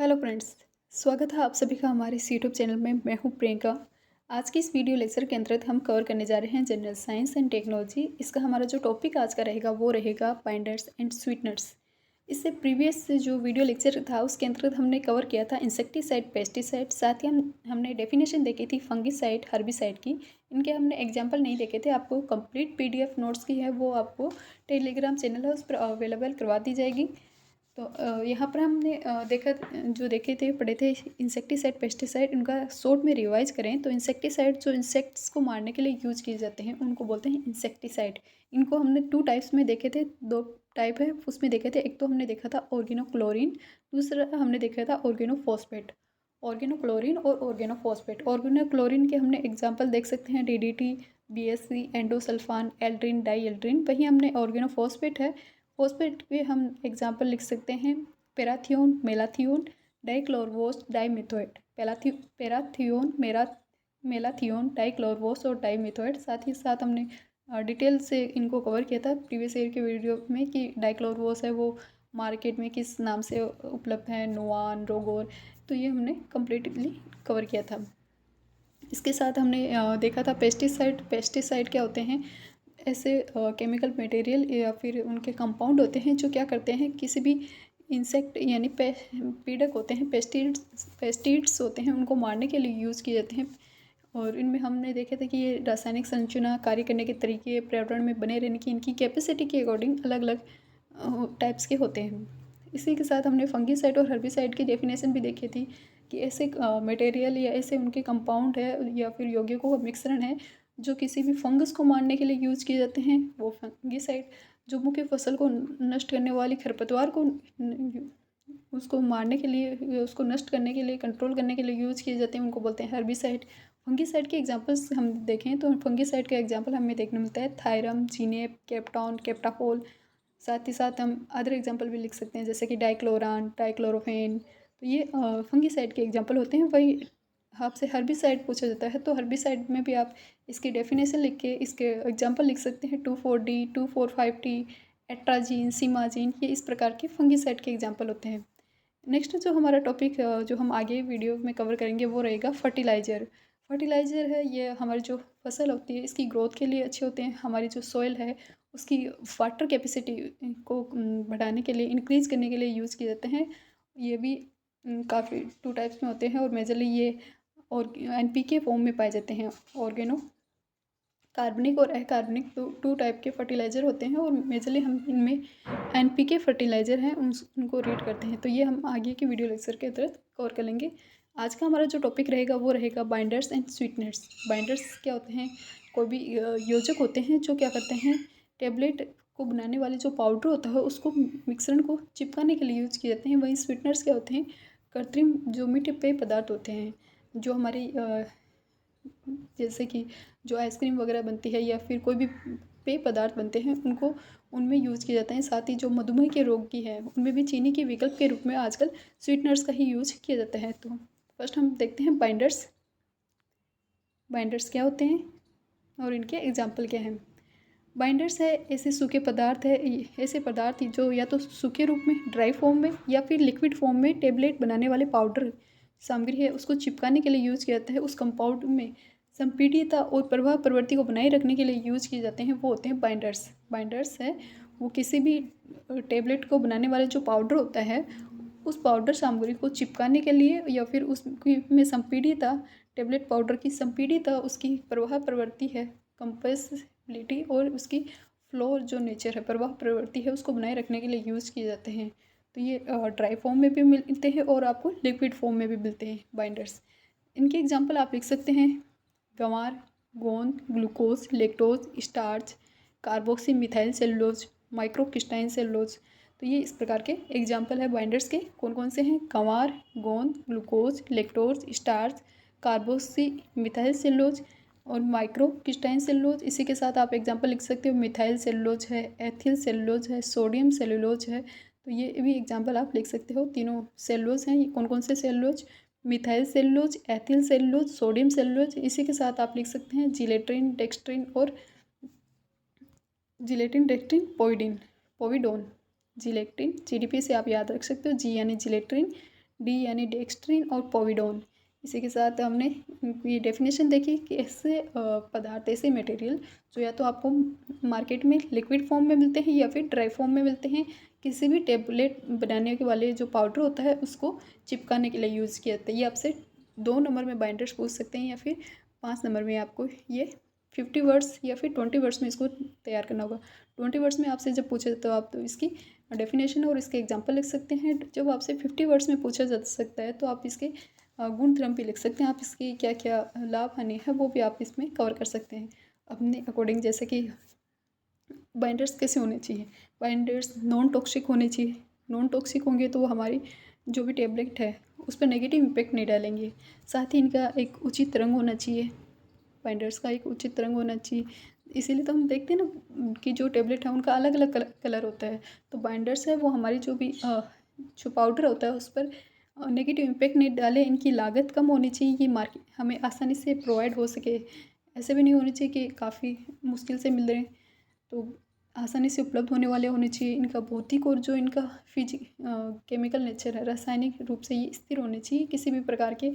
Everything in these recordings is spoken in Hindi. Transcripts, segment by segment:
Hello friends. स्वागत है आप सभी का हमारे इस यूट्यूब चैनल में। मैं हूं प्रियंका। आज की इस वीडियो लेक्चर के अंतर्गत हम कवर करने जा रहे हैं जनरल साइंस एंड टेक्नोलॉजी। इसका हमारा जो टॉपिक आज का रहेगा वो रहेगा बाइंडर्स एंड स्वीटनर्स। इससे प्रीवियस जो वीडियो लेक्चर था उसके अंतर्गत हमने कवर किया था इंसेक्टिसाइड, पेस्टिसाइड, साथ ही हमने डेफिनेशन देखी थी फंगिसाइड, हर्बिसाइड की। इनके हमने एग्जाम्पल नहीं देखे थे। आपको कंप्लीट PDF नोट्स की है वो आपको टेलीग्राम चैनल है उस पर अवेलेबल करवा दी जाएगी। तो यहाँ पर हमने देखे थे, पढ़े थे इंसेक्टिसाइड, पेस्टिसाइड। उनका शॉर्ट में रिवाइज करें तो इंसेक्टिसाइड जो इंसेक्ट्स को मारने के लिए यूज किए जाते हैं उनको बोलते हैं इंसेक्टिसाइड। इनको हमने 2 टाइप्स में देखे थे, 2 टाइप है उसमें देखे थे। एक तो हमने देखा था ऑर्गेनोक्लोरीन, दूसरा हमने देखा था ऑर्गेनोफॉस्फेट। ऑर्गेनोक्लोरीन और ऑर्गेनोफॉस्फेट। ऑर्गेनोक्लोरीन के हमने एग्जाम्पल देख सकते हैं DDT, BSC, endosulfan, aldrin, dieldrin. वहीं हमने ऑर्गेनोफॉस्फेट है, फॉस्फेट पे हम एग्जाम्पल लिख सकते हैं parathion, malathion, dichlorvos, dimethoate. Parathion, malathion, dichlorvos और डाइमिथोएट। साथ ही साथ हमने डिटेल से इनको कवर किया था प्रीवियस ईयर के वीडियो में कि डाइक्लोरवोस है वो मार्केट में किस नाम से उपलब्ध है, नोवान, रोगोर। तो ये हमने कम्प्लीटली कवर किया था। इसके साथ हमने देखा था पेस्टिसाइड। पेस्टिसाइड क्या होते हैं? ऐसे केमिकल मटेरियल या फिर उनके कंपाउंड होते हैं जो क्या करते हैं, किसी भी इंसेक्ट यानी पीड़क होते हैं, पेस्टिड्स होते हैं, उनको मारने के लिए यूज़ किए जाते हैं। और इनमें हमने देखे थे कि ये रासायनिक संरचना, कार्य करने के तरीके, पर्यावरण में बने रहने की इनकी कैपेसिटी के अकॉर्डिंग अलग अलग टाइप्स के होते हैं। इसी के साथ हमने फंगिसाइड और हर्बिसाइड की डेफिनेशन भी देखी थी कि ऐसे मटेरियल या ऐसे उनके कंपाउंड है या फिर यौगिकों का मिश्रण है जो किसी भी फंगस को मारने के लिए यूज़ किए जाते हैं, वो फंगिसाइड। जो मुख्य फसल को नष्ट करने वाली खरपतवार को उसको मारने के लिए, उसको नष्ट करने के लिए, कंट्रोल करने के लिए यूज़ किए जाते हैं, उनको बोलते हैं हर्बिसाइड। फंगिसाइड के एग्जांपल्स हम देखें तो फंगिसाइड का एग्जांपल हमें देखने मिलता है थायरम, जीनेप, केप्टॉन, केप्टाकोल। साथ ही साथ हम अदर एग्जांपल भी लिख सकते हैं जैसे कि डाइक्लोरान, डाइक्लोरोफेन। तो ये फंगिसाइड के एग्जांपल होते हैं। वही आपसे हर्बिसाइड पूछा जाता है तो हर्बिसाइड में भी आप इसकी डेफिनेशन लिख के इसके एग्जांपल लिख सकते हैं 2,4-D, 2,4,5-T, एट्राजीन, सीमाजीन। ये इस प्रकार के फंगिसाइड के एग्जांपल होते हैं। नेक्स्ट जो हमारा टॉपिक जो हम आगे वीडियो में कवर करेंगे वो रहेगा फर्टिलाइज़र। फर्टिलाइज़र है ये हमारी जो फसल होती है इसकी ग्रोथ के लिए अच्छे होते हैं। हमारी जो सॉइल है उसकी वाटर कैपेसिटी को बढ़ाने के लिए, इंक्रीज़ करने के लिए यूज़ किए जाते हैं। ये भी काफ़ी 2 टाइप्स में होते हैं और मेजरली ये और NPK फॉर्म में पाए जाते हैं। ऑर्गेनो कार्बनिक और अकार्बनिक टू टाइप के फर्टिलाइज़र होते हैं और मेजरली हम इनमें NPK फर्टिलाइज़र हैं उनको रीड करते हैं। तो ये हम आगे की वीडियो लेक्चर के तहत कवर कर लेंगे। आज का हमारा जो टॉपिक रहेगा वो रहेगा बाइंडर्स एंड स्वीटनर्स। बाइंडर्स क्या होते हैं? कोई भी योजक होते हैं जो क्या करते हैं, टेबलेट को बनाने वाले जो पाउडर होता है उसको मिश्रण को चिपकाने के लिए यूज किए जाते हैं। वहीं स्वीटनर्स क्या होते हैं? कृत्रिम जो मीठे पेय पदार्थ होते हैं जो हमारी जैसे कि जो आइसक्रीम वगैरह बनती है या फिर कोई भी पेय पदार्थ बनते हैं उनको उनमें यूज़ किए जाते हैं। साथ ही जो मधुमेह के रोगी हैं उनमें भी चीनी के विकल्प के रूप में आजकल स्वीटनर्स का ही यूज किया जाता है। तो फर्स्ट हम देखते हैं बाइंडर्स। बाइंडर्स क्या होते हैं और इनके एग्जाम्पल क्या हैं? बाइंडर्स है ऐसे सूखे पदार्थ है, ऐसे पदार्थ जो या तो सूखे रूप में, ड्राई फॉर्म में या फिर लिक्विड फॉर्म में टेबलेट बनाने वाले पाउडर सामग्री है उसको चिपकाने के लिए यूज़ किया जाता है। उस कंपाउंड में संपीड़ितता और प्रभाव प्रवृत्ति को बनाए रखने के लिए यूज़ किए जाते हैं, वो होते हैं बाइंडर्स। बाइंडर्स है वो किसी भी टेबलेट को बनाने वाले जो पाउडर होता है उस पाउडर सामग्री को चिपकाने के लिए या फिर उसकी में संपीड़ितता, टेबलेट पाउडर की संपीड़ितता, उसकी प्रवाह प्रवृत्ति है, कंप्रेसिबिलिटी और उसकी फ्लो जो नेचर है, प्रवाह प्रवृत्ति है, उसको बनाए रखने के लिए यूज़ किए जाते हैं। तो ये ड्राई फॉर्म में भी मिलते हैं और आपको लिक्विड फॉर्म में भी मिलते हैं बाइंडर्स। इनके एग्जांपल आप लिख सकते हैं गंवार, गोंद, glucose, lactose, starch, carboxy methyl cellulose, microcrystalline cellulose. तो ये इस प्रकार के एग्जाम्पल है बाइंडर्स के। कौन कौन से हैं? गंवार, गोंद, glucose, lactose, starch, carboxy methyl cellulose और माइक्रोक्रिस्टाइन सेलुलोज। इसी के साथ आप एग्जाम्पल लिख सकते हो मिथाइल सेलुलोज है, एथिल सेलुलोज है, सोडियम सेलुलोज है। तो ये भी एग्जाम्पल आप लिख सकते हो। तीनों सेलुलोज हैं। ये कौन कौन से cellulose? Methyl cellulose, ethyl cellulose, sodium cellulose. इसी के साथ आप लिख सकते हैं जिलेटिन, डेक्स्ट्रिन और gelatin, dextrin, povidone. Gelatin GDP से आप याद रख सकते हो, जी यानी जिलेट्रिन, डी यानी डेक्स्ट्रिन और पोविडोन। इसी के साथ हमने ये डेफिनेशन देखी कि ऐसे पदार्थ, ऐसे मटेरियल जो या तो आपको मार्केट में लिक्विड फॉर्म में मिलते हैं या फिर ड्राई फॉर्म में मिलते हैं, किसी भी टेबलेट बनाने के वाले जो पाउडर होता है उसको चिपकाने के लिए यूज़ किया जाता है। ये आपसे 2 नंबर में बाइंडर्स पूछ सकते हैं या फिर 5 नंबर में आपको ये 50 वर्ड्स या फिर 20 वर्ड्स में इसको तैयार करना होगा। 20 वर्ड्स में आपसे जब पूछे तो आप तो इसकी डेफिनेशन और इसके एग्जांपल लिख सकते हैं। जब आपसे 50 वर्ड्स में पूछा जा सकता है तो आप इसके गुण धर्म भी लिख सकते हैं। आप इसकी क्या क्या लाभ हानि है वो भी आप इसमें कवर कर सकते हैं अपने अकॉर्डिंग। जैसे कि बाइंडर्स कैसे होने चाहिए, बाइंडर्स नॉन टॉक्सिक होने चाहिए। नॉन टॉक्सिक होंगे तो वो हमारी जो भी टेबलेट है उस पर नेगेटिव इम्पैक्ट नहीं डालेंगे। साथ ही इनका एक उचित रंग होना चाहिए, बाइंडर्स का एक उचित रंग होना चाहिए। इसीलिए तो हम देखते हैं ना कि जो टेबलेट है उनका अलग अलग कलर होता है। तो बाइंडर्स है वो हमारी जो भी जो पाउडर होता है उस पर नेगेटिव इम्पैक्ट नहीं डाले। इनकी लागत कम होनी चाहिए, ये मार्केट हमें आसानी से प्रोवाइड हो सके। ऐसे भी नहीं होनी चाहिए कि काफ़ी मुश्किल से मिल रहे हैं, तो आसानी से उपलब्ध होने वाले होने चाहिए। इनका भौतिक और जो इनका केमिकल नेचर है, रासायनिक रूप से ये स्थिर होने चाहिए। किसी भी प्रकार के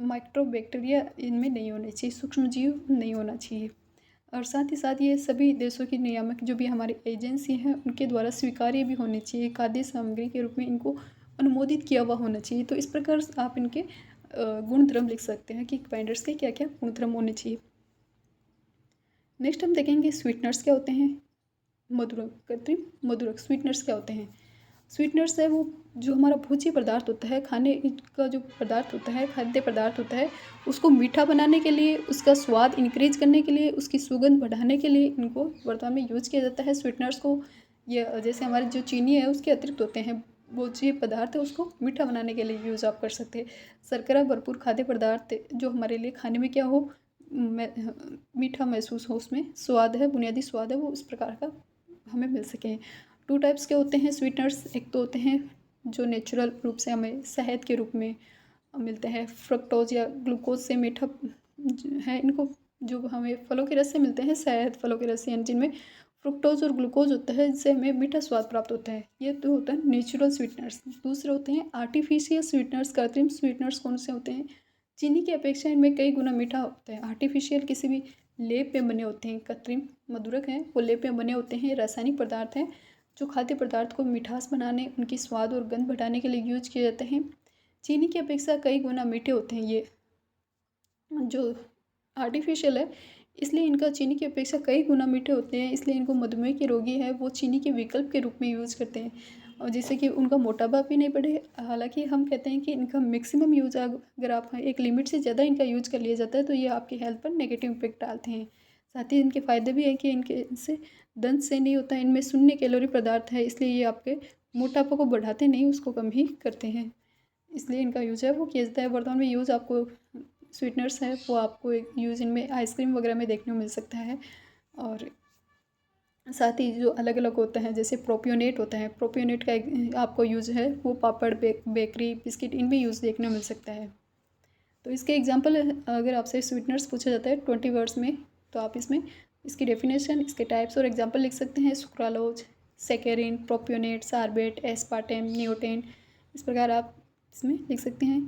माइक्रो बैक्टीरिया इनमें नहीं होने चाहिए, सूक्ष्म जीव नहीं होना चाहिए। और साथ ही साथ ये सभी देशों की नियामक जो भी हमारी एजेंसी हैं उनके द्वारा स्वीकार्य भी होने चाहिए। खाद्य सामग्री के रूप में इनको अनुमोदित किया हुआ होना चाहिए। तो इस प्रकार आप इनके गुणधर्म लिख सकते हैं कि बाइंडर्स के क्या क्या गुणधर्म होने चाहिए। नेक्स्ट हम देखेंगे स्वीटनर्स क्या होते हैं। मधुरक, कृत्रिम मधुरक, स्वीटनर्स क्या होते हैं। स्वीटनर्स है वो जो हमारा भोज्य पदार्थ होता है, खाने का जो पदार्थ होता है, खाद्य पदार्थ होता है, उसको मीठा बनाने के लिए, उसका स्वाद इंक्रीज करने के लिए, उसकी सुगंध बढ़ाने के लिए इनको वर्तमान में यूज किया जाता है। स्वीटनर्स को ये जैसे हमारी जो चीनी है उसके अतिरिक्त होते हैं भोज्य पदार्थ है, उसको मीठा बनाने के लिए यूज़ आप कर सकते हैं। शर्करा भरपूर खाद्य पदार्थ जो हमारे लिए खाने में क्या हो, मीठा महसूस हो, उसमें स्वाद है, बुनियादी स्वाद है, वो इस प्रकार का हमें मिल सके। 2 टाइप्स के होते हैं स्वीटनर्स। एक तो होते हैं जो नेचुरल रूप से हमें शहद के रूप में मिलते हैं, फ्रक्टोज या ग्लूकोज से मीठा है। इनको जो हमें फलों के रस से मिलते हैं, शहद, फलों के रस यानी जिनमें फ्रुक्टोज और ग्लूकोज होता है, जिससे हमें मीठा स्वाद प्राप्त होता है। ये तो होता है नेचुरल स्वीटनर्स। दूसरे होते हैं आर्टिफिशियल स्वीटनर्स। कृत्रिम स्वीटनर्स कौन से होते हैं? चीनी की अपेक्षा इनमें कई गुना मीठा होता है। आर्टिफिशियल किसी भी लेप में बने होते हैं। कृत्रिम मधुरक हैं वो लेप में बने होते हैं, रासायनिक पदार्थ हैं जो खाद्य पदार्थ को मिठास बनाने, उनकी स्वाद और गंध बढ़ाने के लिए यूज किए जाते हैं। चीनी की अपेक्षा कई गुना मीठे होते हैं ये जो आर्टिफिशियल है, इसलिए इनका चीनी की अपेक्षा कई गुना मीठे होते हैं। इसलिए इनको मधुमेह के रोगी हैं वो चीनी के विकल्प के रूप में यूज़ करते हैं, और जिससे कि उनका मोटापा भी नहीं बढ़े। हालांकि हम कहते हैं कि इनका मैक्सिमम यूज अगर आप एक लिमिट से ज़्यादा इनका यूज कर लिया जाता है तो ये आपकी हेल्थ पर नेगेटिव इम्पेक्ट डालते हैं। साथ ही इनके फ़ायदे भी हैं कि इनसे दंत से नहीं होता है, इनमें शून्य कैलोरी पदार्थ है, इसलिए ये आपके मोटापा को बढ़ाते नहीं, उसको कम ही करते हैं। इसलिए इनका यूज़ है वो किया जाता है। वर्तमान में यूज़ आपको स्वीटनर्स है वो आपको एक यूज़ इनमें आइसक्रीम वगैरह में देखने को मिल सकता है। और साथ ही जो अलग अलग होता है जैसे प्रोपियोनेट होता है, प्रोपियोनेट का एक आपको यूज़ है वो पापड़, बेकरी, बिस्किट इनमें यूज़ देखने को मिल सकता है। तो इसके एग्जांपल अगर आपसे स्वीटनर्स पूछा जाता है 20 वर्ड्स में, तो आप इसमें इसकी डेफिनेशन, इसके टाइप्स और एग्जांपल लिख सकते हैं। सुक्रालोज, सैकेरिन, प्रोपियोनेट, सार्बेट, एस्पार्टेम, नियोटेन, इस प्रकार आप इसमें लिख सकते हैं।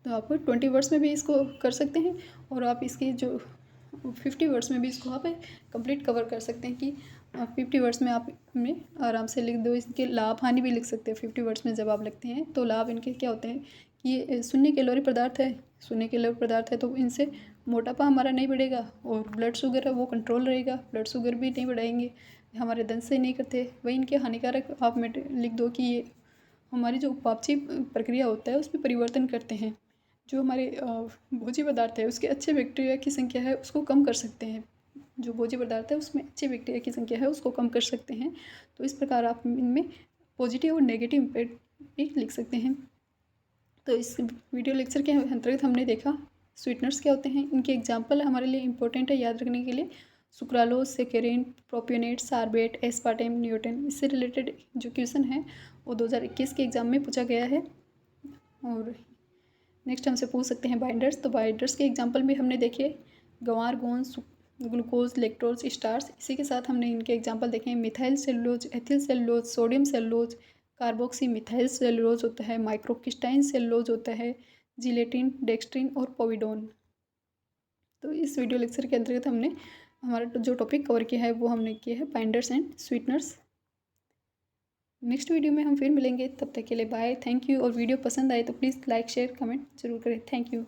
तो आप 20 वर्ड्स में भी इसको कर सकते हैं और आप इसकी जो 50 वर्ड्स में भी इसको आप कंप्लीट कवर कर सकते हैं कि 50 वर्ड्स में आप इनमें आराम से लिख दो। इसके लाभ हानि भी लिख सकते हैं 50 वर्ड्स में। जब आप लिखते हैं तो लाभ इनके क्या होते हैं कि ये शून्य कैलोरी पदार्थ है, शून्य कैलोरी पदार्थ है तो इनसे मोटापा हमारा नहीं बढ़ेगा और ब्लड शुगर है वो कंट्रोल रहेगा, ब्लड शुगर भी नहीं बढ़ाएंगे, हमारे दंत से नहीं करते। वही इनके हानिकारक आप लिख दो कि ये हमारी जो उपापचय प्रक्रिया होता है उसमें परिवर्तन करते हैं। जो हमारे भोज्य पदार्थ है उसके अच्छे बैक्टीरिया की संख्या है उसको कम कर सकते हैं। जो भोज्य पदार्थ है उसमें अच्छे बैक्टीरिया की संख्या है उसको कम कर सकते हैं। तो इस प्रकार आप इनमें पॉजिटिव और नेगेटिव इम्पैक्ट भी लिख सकते हैं। तो इस वीडियो लेक्चर के अंतर्गत हमने देखा स्वीटनर्स क्या होते हैं, इनके एग्जाम्पल हमारे लिए इंपॉर्टेंट है याद रखने के लिए। सुक्रालोज, सेकेरिन, प्रोपियोनेट, सार्बेट, एस्पार्टेम, नियोटेन, इससे रिलेटेड जो क्वेश्चन है वो 2021 के एग्ज़ाम में पूछा गया है। और नेक्स्ट हमसे पूछ सकते हैं बाइंडर्स। तो बाइंडर्स के एग्जांपल भी हमने देखे गंवार, गोंद, ग्लूकोज, लैक्टोज, स्टार्च। इसी के साथ हमने इनके एग्जांपल देखे methyl cellulose, ethyl cellulose, sodium cellulose, carboxy methyl cellulose होता है, माइक्रोक्रिस्टाइन सेलुलोज होता है, जिलेटिन, डेक्स्ट्रिन और पोविडोन। तो इस वीडियो लेक्चर के अंतर्गत हमने हमारा जो टॉपिक कवर किया है वो हमने किया है binders and sweeteners. Next video में हम फिर मिलेंगे, तब तक के लिए बाय, थैंक यू। और वीडियो पसंद आए तो प्लीज़ लाइक शेयर कमेंट जरूर करें। Thank you.